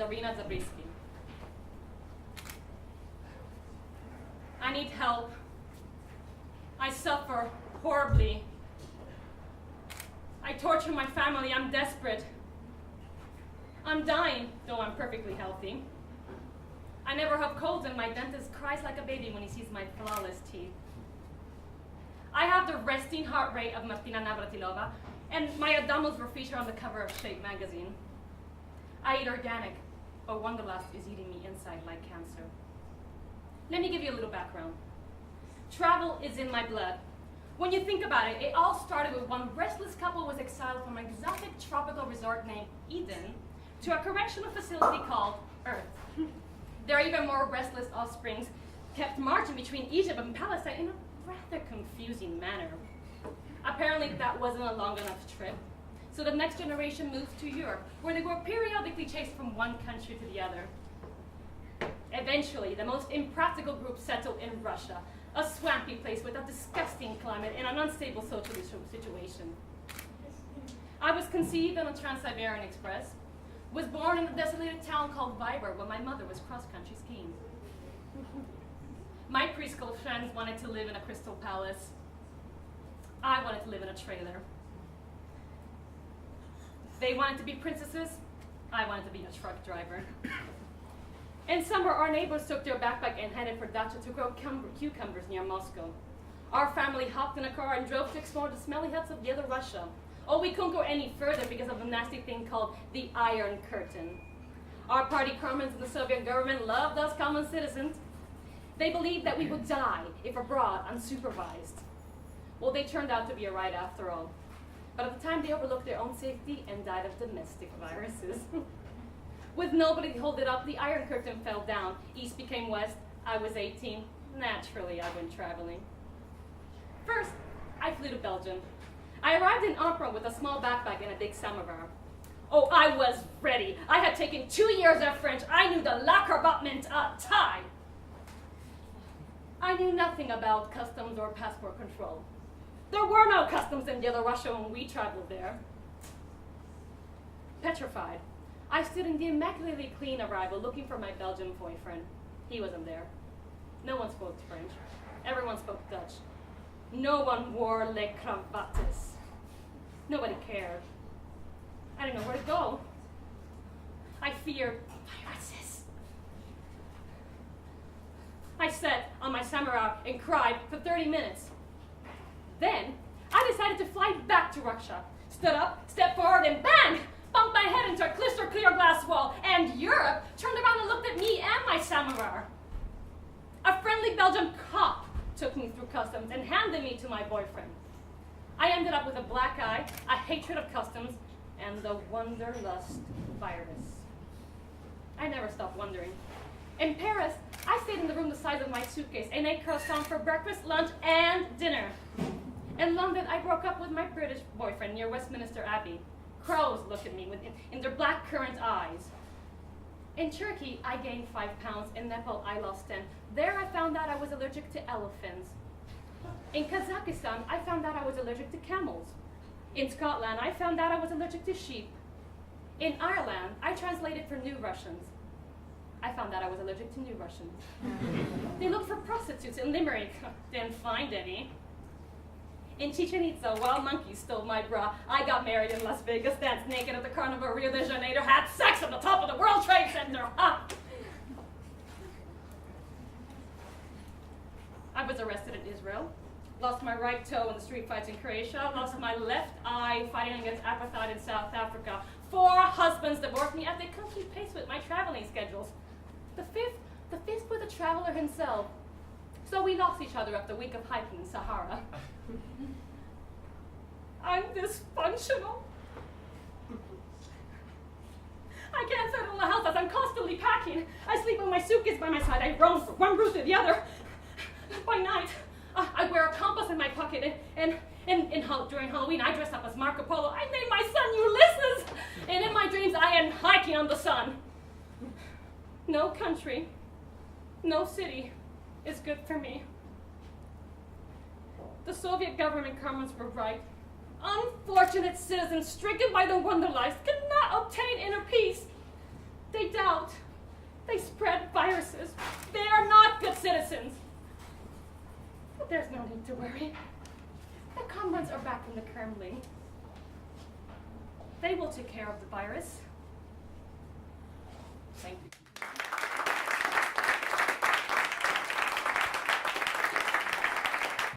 Zarina Zabrisky. I need help. I suffer horribly. I torture my family. I'm desperate. I'm dying, though I'm perfectly healthy. I never have colds, and my dentist cries like a baby when he sees my flawless teeth. I have the resting heart rate of Martina Navratilova, and my abdominals were featured on the cover of Shape magazine. I eat organic, but Wanderlust is eating me inside like cancer. Let me give you a little background. Travel is in my blood. When you think about it, it all started with one restless couple was exiled from an exotic tropical resort named Eden to a correctional facility called Earth. Their even more restless offsprings kept marching between Egypt and Palestine in a rather confusing manner. Apparently that wasn't a long enough trip, so the next generation moved to Europe, where they were periodically chased from one country to the other. Eventually, the most impractical group settled in Russia, a swampy place with a disgusting climate and an unstable social situation. I was conceived on a Trans-Siberian Express, was born in a desolated town called Viber when my mother was cross-country skiing. My preschool friends wanted to live in a crystal palace. I wanted to live in a trailer. They wanted to be princesses. I wanted to be a truck driver. In summer, our neighbors took their backpack and headed for Dacha to grow cucumbers near Moscow. Our family hopped in a car and drove to explore the smelly huts of Yellow Russia. Oh, we couldn't go any further because of a nasty thing called the Iron Curtain. Our party cronies in the Soviet government loved us common citizens. They believed that we would die if abroad unsupervised. Well, they turned out to be right after all. But at the time, they overlooked their own safety and died of domestic viruses. With nobody to hold it up, the Iron Curtain fell down. East became west. I was 18. Naturally, I went traveling. First, I flew to Belgium. I arrived in Opera with a small backpack and a big samovar. Oh, I was ready. I had taken 2 years of French. I knew the la cravate meant a tie. I knew nothing about customs or passport control. There were no customs in Yellow Russia when we traveled there. Petrified, I stood in the immaculately clean arrival looking for my Belgian boyfriend. He wasn't there. No one spoke French. Everyone spoke Dutch. No one wore les cravates. Nobody cared. I didn't know where to go. I feared viruses. I sat on my samovar and cried for 30 minutes. Then, I decided to fly back to Russia. Stood up, stepped forward, and bang! Bumped my head into a crystal clear glass wall, and Europe turned around and looked at me and my samovar. A friendly Belgian cop took me through customs and handed me to my boyfriend. I ended up with a black eye, a hatred of customs, and the Wanderlust virus. I never stopped wondering. In Paris, I stayed in the room the size of my suitcase and ate croissant for breakfast, lunch, and dinner. In London, I broke up with my British boyfriend near Westminster Abbey. Crows looked at me in their black currant eyes. In Turkey, I gained 5 pounds. In Nepal, I lost 10. There, I found out I was allergic to elephants. In Kazakhstan, I found out I was allergic to camels. In Scotland, I found out I was allergic to sheep. In Ireland, I translated for New Russians. I found out I was allergic to New Russians. They looked for prostitutes in Limerick. Didn't find any. In Chichen Itza, wild monkeys stole my bra. I got married in Las Vegas, danced naked at the Carnival Rio de Janeiro, had sex at the top of the World Trade Center. I was arrested in Israel, lost my right toe in the street fights in Croatia, lost my left eye fighting against apartheid in South Africa. 4 husbands divorced me as they couldn't keep pace with my traveling schedules. The fifth was the traveler himself. So we lost each other after a week of hiking in Sahara. I'm dysfunctional. I can't settle in the house as I'm constantly packing. I sleep with my suitcase by my side. I roam from one room to the other. By night, I wear a compass in my pocket, and during Halloween, I dress up as Marco Polo. I named my son Ulysses, and in my dreams, I am hiking on the sun. No country, no city is good for me. The Soviet government comments were right. Unfortunate citizens stricken by the Wanderlust cannot obtain inner peace. They doubt There's no need to worry. The comrades are back from the Kremlin. They will take care of the virus. Thank you.